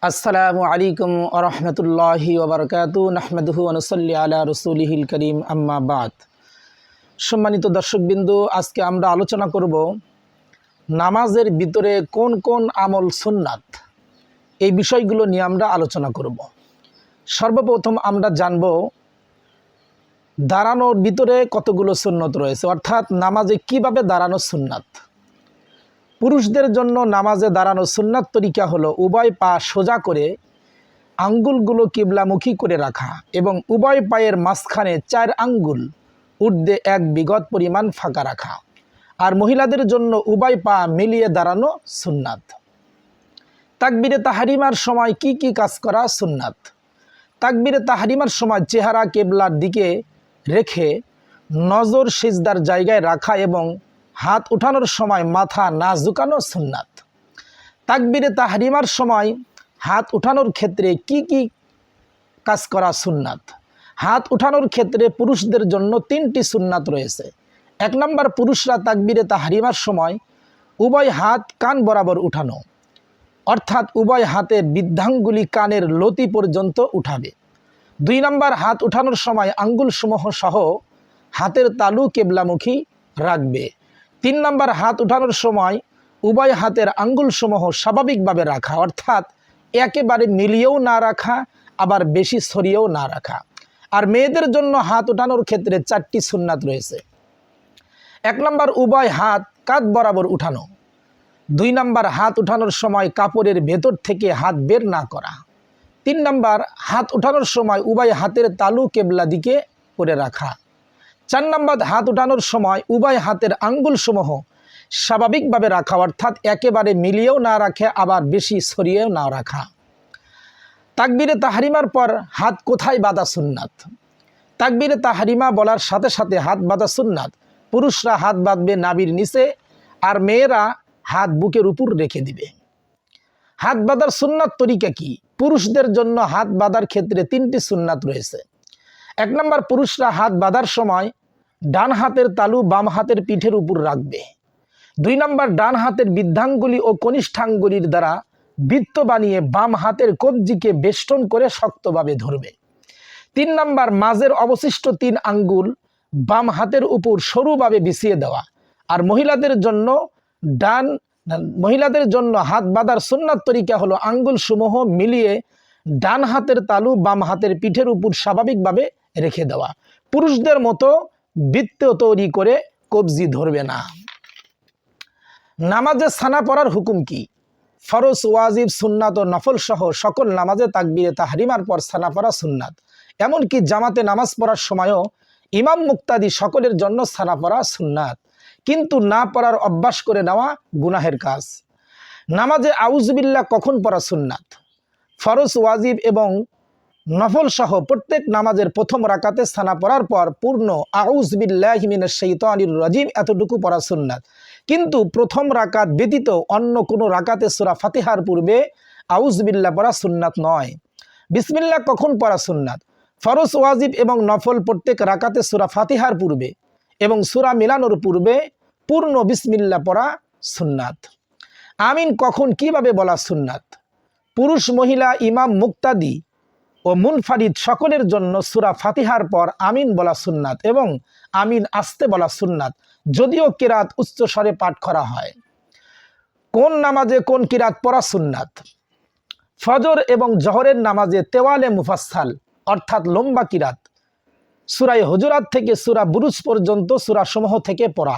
আসসালামু আলাইকুম ওয়া রাহমাতুল্লাহি ওয়া বারাকাতুহু নাহমাদুহু ওয়া নুসাল্লি আলা রাসূলিহিল কারীম আম্মা বাদ। সম্মানিত দর্শকবৃন্দ, আজকে আমরা আলোচনা করব নামাজের ভিতরে কোন কোন আমল সুন্নাত, এই বিষয়গুলো নিয়ে আমরা আলোচনা করব। সর্বপ্রথম আমরা জানব দাঁড়ানোর ভিতরে কতগুলো সুন্নত রয়েছে, অর্থাৎ নামাজে কিভাবে দাঁড়ানো সুন্নাত। পুরুষদের জন্য নামাজে দাঁড়ানো সুন্নাত তরিকা হলো উভয় পা সোজা করে আঙ্গুলগুলো কিবলামুখী করে রাখা এবং উভয় পায়ের মাঝখানে 4 আঙ্গুল ঊর্ধ্বে 1 বিঘত পরিমাণ ফাঁকা রাখা। আর মহিলাদের জন্য উভয় পা মিলিয়ে দাঁড়ানো সুন্নাত। তাকবীরে তাহরিমার সময় কি কি কাজ করা সুন্নাত। তাকবীরে তাহরিমার সময় চেহারা কিবলার দিকে রেখে নজর সিজদার জায়গায় রাখা এবং হাত উঠানোর সময় মাথা না ঝুঁকানো সুন্নাত। তাকবীরে তাহরিমার সময় হাত উঠানোর ক্ষেত্রে কি কি কাজ করা সুন্নাত। হাত উঠানোর ক্ষেত্রে পুরুষদের জন্য 3টি সুন্নাত রয়েছে। 1 নম্বর, পুরুষরা তাকবীরে তাহরিমার সময় উভয় হাত কান বরাবর উঠানো, অর্থাৎ উভয় হাতের বৃদ্ধাঙ্গুলি কানের লতি পর্যন্ত উঠাবে। 2 নম্বর, হাত উঠানোর সময় আঙ্গুলসমূহ সহ হাতের তালু কেবলামুখী রাখবে। 3 নম্বর, হাত উঠানোর সময় উভয় হাতের আঙ্গুলসমূহ স্বাভাবিকভাবে রাখা, অর্থাৎ একেবারে মিলিয়েও না রাখা, আবার বেশি সরিয়েও না রাখা। আর মেয়েদের জন্য হাত উঠানোর ক্ষেত্রে 4টি সুন্নাত রয়েছে। 1 নম্বর, উভয় হাত কাঁধ বরাবর উঠানো। 2 নম্বর, হাত উঠানোর সময় কাপড়ের ভেতর থেকে হাত বের না করা। 3 নম্বর, হাত উঠানোর সময় উভয় হাতের তালু কেবলা দিকে করে রাখা। 4 নম্বর, হাত উঠানোর সময় উভয় হাতের আঙ্গুলসমূহ স্বাভাবিকভাবে রাখা, অর্থাৎ একেবারে মিলিয়েও না রাখে, আবার বেশি সরিয়েও না রাখা। তাকবীরে তাহরিমার পর হাত কোথায় বাঁধা সুন্নাত। তাকবীরে তাহরিমা বলার সাথে সাথে হাত বাঁধা সুন্নাত। পুরুষরা হাত বাঁধবে নাভির নিচে, আর মেয়েরা হাত বুকের উপর রেখে দিবে। হাত বাঁধার সুন্নাত তরিকা কি? পুরুষদের জন্য হাত বাঁধার ক্ষেত্রে 3টি সুন্নাত রয়েছে। 1 নম্বর, পুরুষরা হাত বাঁধার সময় ডান হাতের তালু বাম হাতের পিঠের উপর রাখবে। 2 নম্বর, ডান হাতের বৃদ্ধাঙ্গুলি ও কনিষ্ঠাঙ্গুলির দ্বারা বৃত্ত বানিয়ে বাম হাতের কবজিকে বেষ্টন করে শক্তভাবে ধরবে। 3 নম্বর, মাঝের অবশিষ্ট 3 আঙ্গুল বাম হাতের উপর সরুভাবে বিছিয়ে দেওয়া। আর মহিলাদের জন্য হাত বাঁধার সুন্নাত তরিকা হলো আঙ্গুলসমূহ মিলিয়ে ডান হাতের তালু বাম হাতের পিঠের উপর স্বাভাবিকভাবে রেখে দেওয়া। পুরুষদের মতো বৃত্ত তৈরি করে কবজি ধরবে না। নামাজে সানা পড়ার হুকুম কি? ফরজ, ওয়াজিব, সুন্নাত ও নফল সহ সকল নামাজে তাকবীরে তাহরিমার পর সানা পড়া সুন্নাত। এমনকি জামাতে নামাজ পড়ার সময়ও ইমাম মুক্তাদি সকলের জন্য সানা পড়া সুন্নাত, কিন্তু না পড়ার অভ্যাস করে নেওয়া গুনাহের কাজ। নামাজে আউযুবিল্লাহ কখন পড়া সুন্নাত? ফরজ, ওয়াজিব এবং নফল সহ প্রত্যেক নামাজের প্রথম রাকাতে সানা পড়ার পর পূর্ণ আউযুবিল্লাহি মিনাশ শাইতানির রাজিম এতটুকু পড়া সুন্নাত, কিন্তু প্রথম রাকাত ব্যতীত অন্য কোনো রাকাতে সূরা ফাতিহার পূর্বে আউযুবিল্লাহ পড়া সুন্নাত নয়। বিসমিল্লাহ কখন পড়া সুন্নাত? ফরজ, ওয়াজিব এবং নফল প্রত্যেক রাকাতে সূরা ফাতিহার পূর্বে এবং সূরা মিলানোর পূর্বে পূর্ণ বিসমিল্লাহ পড়া সুন্নাত। আমিন কখন কিভাবে বলা সুন্নাত? পুরুষ, মহিলা, ইমাম, মুক্তাদি ও মুনফারিদ সকলের জন্য সূরা ফাতিহার পর আমিন বলা সুন্নাত এবং আমিন আস্তে বলা সুন্নাত, যদিও কিরাত উচ্চ স্বরে পাঠ করা হয়। কোন নামাজে কোন কিরাত পড়া সুন্নাত? ফজর এবং জহরের নামাজে তেওয়ালে মুফাসসাল, অর্থাৎ লম্বা কিরাত, সূরা হুজুরাত থেকে সূরা বুরুজ পর্যন্ত সূরাসমূহ থেকে পড়া।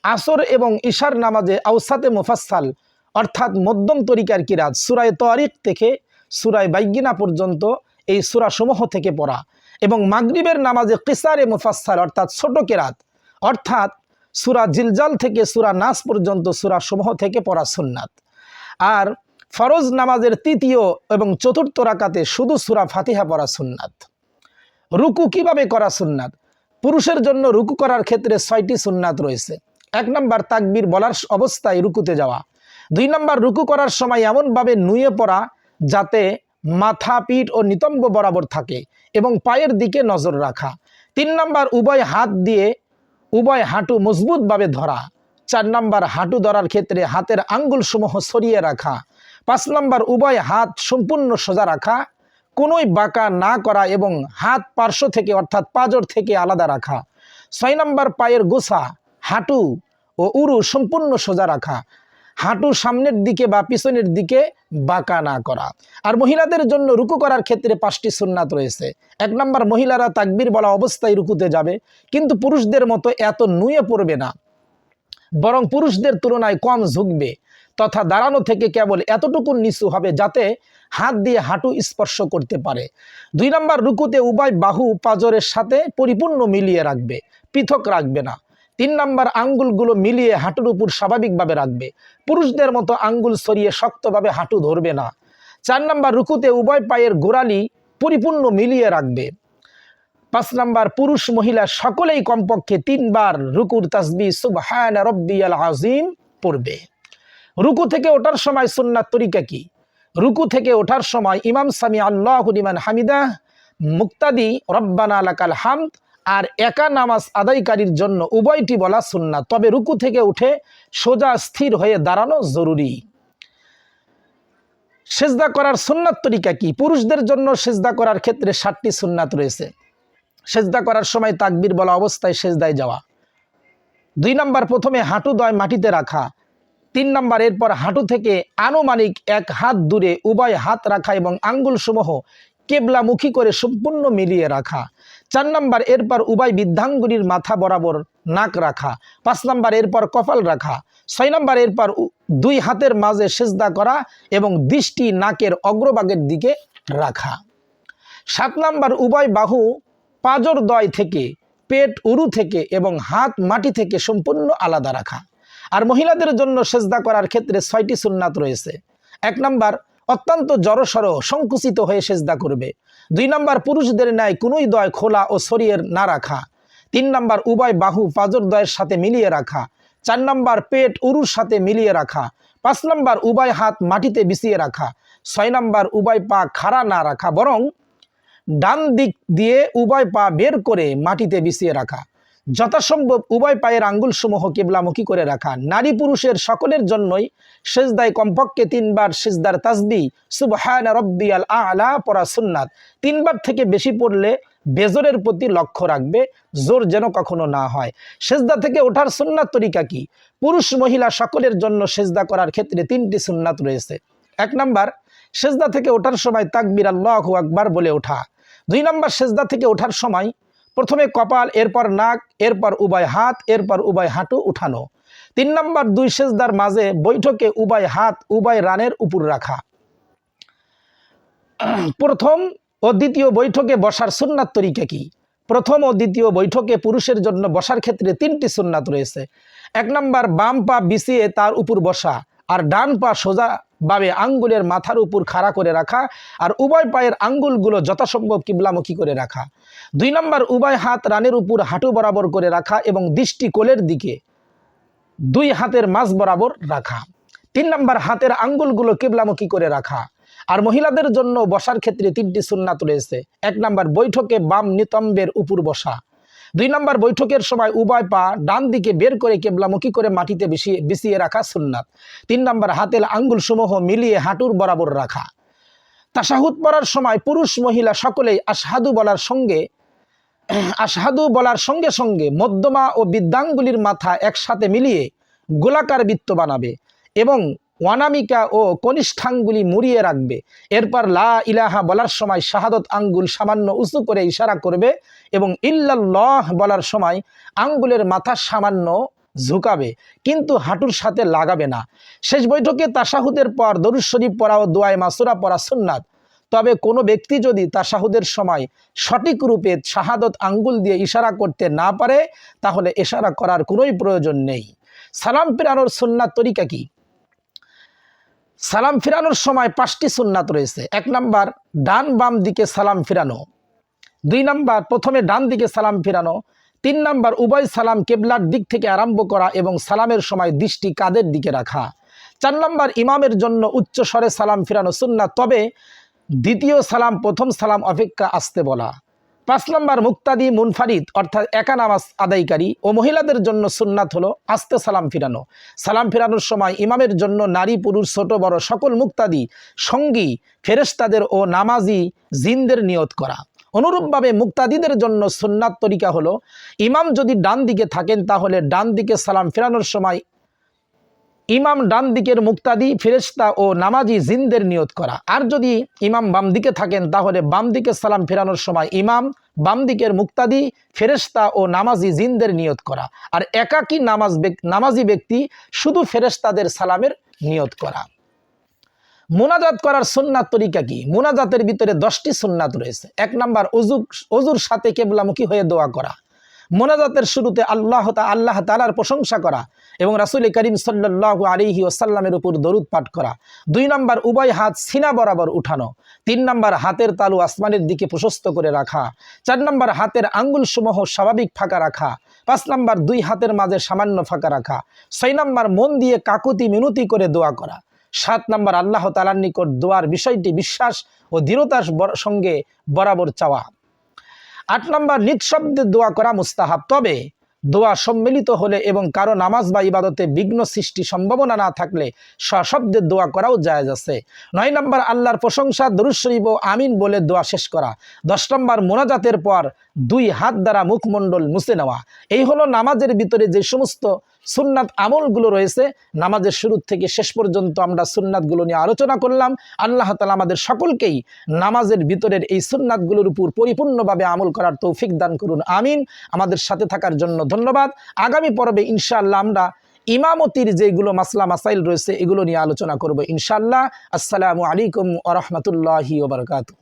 আসর এবং ইশার নামাজে আওসাতে মুফাসসাল, অর্থাৎ মধ্যম তরিকার কিরাত, সূরা তারিক থেকে সূরা বাইয়িনা পর্যন্ত এই সূরাসমূহ থেকে পড়া। এবং মাগরিবের নামাজে কিসারে মুফাসসাল, অর্থাৎ ছোট কিরাত, অর্থাৎ সূরা জিলজাল থেকে সূরা নাস পর্যন্ত সূরাসমূহ থেকে পড়া সুন্নাত। আর ফরজ নামাজের 3য় এবং 4র্থ রাকাতে শুধু সূরা ফাতিহা পড়া সুন্নাত। রুকু কিভাবে করা সুন্নাত? পুরুষের জন্য রুকু করার ক্ষেত্রে 6টি সুন্নাত রয়েছে। 1 নম্বর, তাকবীর বলার অবস্থায় রুকুতে যাওয়া। 2 নম্বর, রুকু করার সময় এমনভাবে নুয়ে পড়া যাতে মাথা, পিঠ ও নিতম্ব বরাবর থাকে এবং পায়ের দিকে নজর রাখা। 3 নম্বর, উভয় হাত দিয়ে উভয় হাঁটু মজবুতভাবে ধরা। 4 নম্বর, হাঁটু ধরার ক্ষেত্রে হাতের আঙ্গুলসমূহ সরিয়ে রাখা। 5 নম্বর উভয় হাত সম্পূর্ণ সোজা রাখা, কোনোই বাঁকা না করা এবং হাত পার্শ্ব থেকে অর্থাৎ পাঁজর থেকে আলাদা রাখা। 6 নম্বর পায়ের গোছা, হাঁটু ও উরু সম্পূর্ণ সোজা রাখা, হাঁটু সামনের দিকে বা পিছনের দিকে বাঁকা না করা। আর মহিলাদের জন্য রুকু করার ক্ষেত্রে 5টি সুন্নাত রয়েছে। 1 নম্বর, মহিলারা তাকবীর বলা অবস্থায় রুকুতে যাবে, কিন্তু পুরুষদের মতো এত নুয়ে পড়বে না, বরং পুরুষদের তুলনায় কম ঝুঁকবে তথা দাঁড়ানো থেকে কেবল এতটুকু নিচু হবে যাতে হাত দিয়ে হাঁটু স্পর্শ করতে পারে। 2 নম্বর, রুকুতে উভয় বাহু পাঁজরের সাথে পরিপূর্ণ মিলিয়ে রাখবে, পৃথক রাখবে না। 3 নম্বর, আঙ্গুলগুলো মিলিয়ে হাঁটুর উপর স্বাভাবিকভাবে রাখবে, পুরুষদের মতো আঙ্গুল সরিয়ে শক্তভাবে হাঁটু ধরবে না। 4 নম্বর, রুকুতে উভয় পায়ের গোড়ালি পরিপূর্ণ মিলিয়ে রাখবে। 5 নম্বর, পুরুষ মহিলা সকলেই কমপক্ষে 3 বার রুকুর তাসবিহ সুবহানা রাব্বিয়াল আযীম পড়বে। রুকু থেকে ওঠার সময় সুন্নাত তরিকা কি? রুকু থেকে ওঠার সময় ইমাম সামি আল্লাহু লিমান হামিদাহ, মুক্তাদি রব্বানা লাকাল হামদ আর একা নামাজ আদায়কারীর জন্য উভয়টি বলা সুন্নাত। তবে রুকু থেকে উঠে সোজা স্থির হয়ে দাঁড়ানো জরুরি। সেজদা করার সুন্নাত তরিকা কি? পুরুষদের জন্য সেজদা করার ক্ষেত্রে 7টি সুন্নাত রয়েছে। সেজদা করার সময় তাকবীর বলা অবস্থায় সেজদায় যাওয়া। 2 নম্বর, প্রথমে হাঁটুদ্বয় মাটিতে রাখা। 3 নম্বর, এরপর হাঁটু থেকে আনুমানিক 1 হাত দূরে উভয় হাত রাখা এবং আঙ্গুলসমূহ কেবলামুখী করে সম্পূর্ণ মিলিয়ে রাখা। 4 নম্বর, এরপর উভয় বৃদ্ধাঙ্গুলির মাথা বরাবর নাক রাখা। 5 নম্বর, এরপর কপাল রাখা। 6 নম্বর, এরপর 2 হাতের মাঝে সেজদা করা এবং দৃষ্টি নাকের অগ্রভাগের দিকে রাখা। 7 নম্বর, উভয় বাহু পাঁজরদ্বয় থেকে, পেট উরু থেকে এবং হাত মাটি থেকে সম্পূর্ণ আলাদা রাখা। আর মহিলাদের জন্য সেজদা করার ক্ষেত্রে 6টি সুন্নাত রয়েছে। 1 নম্বর, অত্যন্ত জড়সড় সংকুচিত হয়ে সেজদা করবে। 2 নম্বর, পুরুষদের ন্যায় কোনোই দয় খোলা ও শরীরে না রাখা। 3 নম্বর, উভয় বাহু পাঁজরদ্বয়ের সাথে মিলিয়ে রাখা। 4 নম্বর, পেট উরুর সাথে মিলিয়ে রাখা। 5 নম্বর, উভয় হাত মাটিতে বিছিয়ে রাখা। 6 নম্বর, উভয় পা খাড়া না রাখা, বরং ডান দিক দিয়ে উভয় পা বের করে মাটিতে বিছিয়ে রাখা। যথাসম্ভব উভয় পায়ের আঙ্গুলসমূহ কিবলামুখী করে রাখা। নারী পুরুষের সকলের জন্যই সেজদায় কমপক্ষে 3 বার সেজদার তাসবিহ সুবহানা রাব্বিয়াল আ'লা পড়া সুন্নাত। 3 বার থেকে বেশি পড়লে বেজরের প্রতি লক্ষ্য রাখবে, জোর যেন কখনো না হয়। সেজদা থেকে ওঠার সুন্নাত তরিকা কি? পুরুষ মহিলা সকলের জন্য সেজদা করার ক্ষেত্রে 3টি সুন্নাত রয়েছে। 1 নম্বর, সেজদা থেকে ওঠার সময় তাকবীর আল্লাহু আকবার বলে ওঠা। 2 নম্বর, সেজদা থেকে ওঠার সময় প্রথমে কপাল, এরপর নাক, এরপর উভয় হাত, এরপর উভয় হাঁটু উঠানো। 3 নম্বর, 2 সেজদার মাঝে বৈঠকে উভয় হাত উভয় রানের উপর রাখা। প্রথম ও দ্বিতীয় বৈঠকে বসার সুন্নাত তরিকা কি? প্রথম ও দ্বিতীয় বৈঠকে পুরুষের জন্য বসার ক্ষেত্রে 3টি সুন্নাত রয়েছে। 1 নম্বর, বাম পা বিছিয়ে তার উপর বসা আর ডান পা সোজাভাবে আঙ্গুলের মাথার উপর খাড়া করে রাখা আর উভয় পায়ের আঙ্গুলগুলো যথাসম্ভব কিবলামুখী করে রাখা। 2 নম্বর, উভয় হাত রানের উপর হাঁটু বরাবর করে রাখা এবং দৃষ্টি কোলের দিকে 2 হাতের মাঝ বরাবর রাখা। 3 নম্বর, হাতের আঙ্গুলগুলো কিবলামুখী করে রাখা। আর মহিলাদের জন্য বসার ক্ষেত্রে 3টি সুন্নাত রয়েছে। 1 নম্বর, বৈঠকে বাম নিতম্বের উপর বসা। 2 নম্বর, বৈঠকের সময় উভয় পা ডান দিকে বের করে কেবলামুখী করে মাটিতে বিছিয়ে রাখা সুন্নাত। 3 নম্বর, হাতের আঙ্গুলসমূহ মিলিয়ে হাঁটুর বরাবর রাখা। তাশাহুদ পড়ার সময় পুরুষ মহিলা সকলেই আশহাদু বলার সঙ্গে সঙ্গে মধ্যমা ও বৃদ্ধাঙ্গুলির মাথা একসাথে মিলিয়ে গোলাকার বৃত্ত বানাবে এবং অনামিকা ও কনিষ্ঠাঙ্গুলি মুড়িয়ে রাখবে। এরপর লা ইলাহা বলার সময় শাহাদত আঙ্গুল সামান্য উঁচু করে ইশারা করবে এবং ইল্লাল্লাহ বলার সময় আঙ্গুলের মাথা সামান্য ঝুঁকাবে, কিন্তু হাঁটুর সাথে লাগাবে না। শেষ বৈঠকে তাশাহুদের পর দরুদ শরীফ পড়া ও দোয়ায়ে মাসুরা পড়া সুন্নাত। তবে কোনো ব্যক্তি যদি তাশাহুদের সময় সঠিক রূপে শাহাদত আঙ্গুল দিয়ে ইশারা করতে না পারে তাহলে ইশারা করার কোনোই প্রয়োজন নেই। সালাম ফিরানোর সুন্নাত তরিকা কি? সালাম ফিরানোর সময় 5টি সুন্নাত রয়েছে। 1 নম্বর, ডান বাম দিকে সালাম ফিরানো। 2 নম্বর, প্রথমে ডান দিকে সালাম ফিরানো। 3 নম্বর, উভয় সালাম কেবলার দিক থেকে আরম্ভ করা এবং সালামের সময় দৃষ্টি কাঁধের দিকে রাখা। 4 নম্বর, ইমামের জন্য উচ্চ স্বরে সালাম ফিরানো সুন্নাত, তবে দ্বিতীয় সালাম প্রথম সালাম অপেক্ষা আস্তে বলা। 5 নম্বর মুক্তাদি মুনফারিদ অর্থাৎ একা নামাজ আদায়কারী ও মহিলাদের জন্য সুন্নাত হলো আস্তে সালাম ফিরানো। সালাম ফিরানোর সময় ইমামের জন্য নারী পুরুষ ছোট বড় সকল মুক্তাদি সঙ্গী ফেরেশতাদের ও নামাজি জিনদের নিয়ত করা। অনুরূপভাবে মুক্তাদিদের জন্য সুন্নাত তরিকা হলো ইমাম যদি ডান দিকে থাকেন তাহলে ডান দিকে সালাম ফেরানোর সময় ইমাম ডান দিকের মুক্তাদি ফেরেশতা ও নামাজি জিনদের নিয়ত করা। আর যদি ইমাম বাম দিকে থাকেন তাহলে বাম দিকে সালাম ফেরানোর সময় ইমাম বাম দিকের মুক্তাদি ফেরেশতা ও নামাজি জিনদের নিয়ত করা। আর একাকী নামাজি ব্যক্তি শুধু ফেরেশতাদের সালামের নিয়ত করা। মুনাজাত করার সুন্নাত তরিকা কি? মুনাজাতের ভিতরে 10টি সুন্নাত রয়েছে। 1 নম্বর অজুর সাথে কিবলামুখী হয়ে দোয়া করা। মোনাজাতের শুরুতে আল্লাহ তাআলার প্রশংসা করা এবং রাসূল করিম সাল্লাল্লাহু আলাইহি ওয়াসাল্লামের উপর দরুদ পাঠ করা। 2 নম্বর উভয় হাত সিনা বরাবর উঠানো। 3 নম্বর হাতের তালু আসমানের দিকে প্রশস্ত করে রাখা। 4 নম্বর হাতের আঙ্গুলসমূহ স্বাভাবিক ফাঁকা রাখা। 5 নম্বর 2 হাতের মাঝে সামান্য ফাঁকা রাখা। 6 নম্বর মন দিয়ে কাকুতি মিনতি করে দোয়া করা। 7 নম্বর আল্লাহ তাআলার নিকট দোয়ার বিষয়টি বিশ্বাস ও দৃঢ়তার সঙ্গে বরাবর চাওয়া। 8 নম্বর নিঃশব্দে দোয়া করা মুস্তাহাব, তবে দোয়া সম্মিলিত হলে এবং কারো নামাজ বা ইবাদতে বিঘ্ন সৃষ্টি সম্ভাবনা না থাকলে সশব্দে দোয়া করাও জায়েজ আছে। 9 নম্বর আল্লাহর প্রশংসা দরুদ শরীফ ও আমিন বলে দোয়া শেষ করা। 10 নম্বর মোনাজাতের পর 2 হাত দ্বারা মুখমণ্ডল মুছে নেওয়া। এই হলো নামাজের ভিতরে যে সমস্ত সুন্নাত আমলগুলো রয়েছে। নামাজের শুরু থেকে শেষ পর্যন্ত আমরা সুন্নাতগুলো নিয়ে আলোচনা করলাম। আল্লাহ তাআলা আমাদের সকলকেই নামাজের ভিতরের এই সুন্নাতগুলোর উপর পরিপূর্ণভাবে আমল করার তৌফিক দান করুন, আমিন। আমাদের সাথে থাকার জন্য ধন্যবাদ। আগামী পর্বে ইনশাআল্লাহ আমরা ইমামতির যেগুলো মাসলা মাসাইল রয়েছে এগুলো নিয়ে আলোচনা করব ইনশাআল্লাহ। আসসালামু আলাইকুম ওয়া রাহমাতুল্লাহি ওয়া বারাকাতুহু।